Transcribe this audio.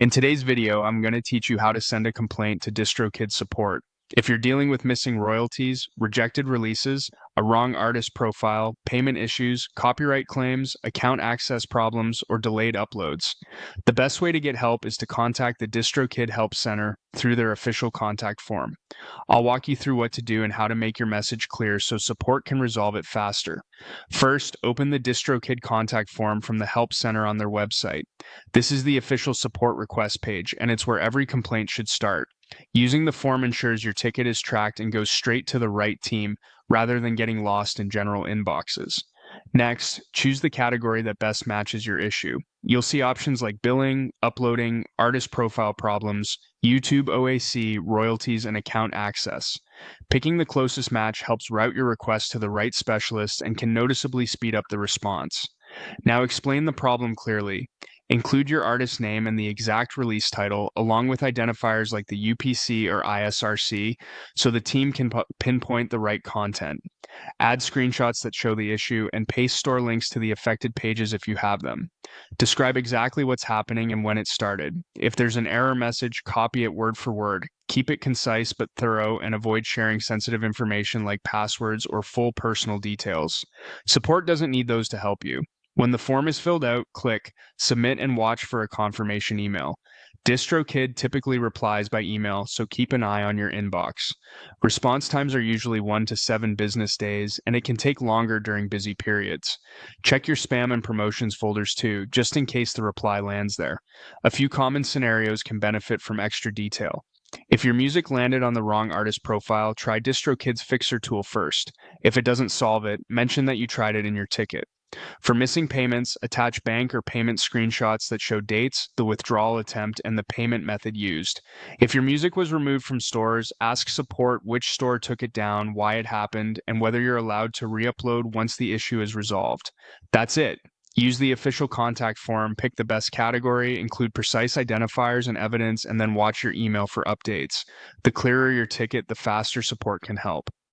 In today's video, I'm going to teach you how to send a complaint to Distrokid support. If you're dealing with missing royalties, rejected releases, a wrong artist profile, payment issues, copyright claims, account access problems, or delayed uploads, the best way to get help is to contact the Distrokid Help Center through their official contact form. I'll walk you through what to do and how to make your message clear so support can resolve it faster. First, open the Distrokid contact form from the Help Center on their website. This is the official support request page, and it's where every complaint should start. Using the form ensures your ticket is tracked and goes straight to the right team rather than getting lost in general inboxes. Next, choose the category that best matches your issue. You'll see options like billing, uploading, artist profile problems, YouTube OAC, royalties, and account access. Picking the closest match helps route your request to the right specialist and can noticeably speed up the response. Now explain the problem clearly. Include your artist name and the exact release title, along with identifiers like the UPC or ISRC, so the team can pinpoint the right content. Add screenshots that show the issue, and paste store links to the affected pages if you have them. Describe exactly what's happening and when it started. If there's an error message, copy it word for word. Keep it concise but thorough, and avoid sharing sensitive information like passwords or full personal details. Support doesn't need those to help you. When the form is filled out, click Submit and watch for a confirmation email. Distrokid typically replies by email, so keep an eye on your inbox. Response times are usually 1 to 7 business days, and it can take longer during busy periods. Check your spam and promotions folders too, just in case the reply lands there. A few common scenarios can benefit from extra detail. If your music landed on the wrong artist profile, try Distrokid's Fixer tool first. If it doesn't solve it, mention that you tried it in your ticket. For missing payments, attach bank or payment screenshots that show dates, the withdrawal attempt, and the payment method used. If your music was removed from stores, ask support which store took it down, why it happened, and whether you're allowed to re-upload once the issue is resolved. That's it. Use the official contact form, pick the best category, include precise identifiers and evidence, and then watch your email for updates. The clearer your ticket, the faster support can help.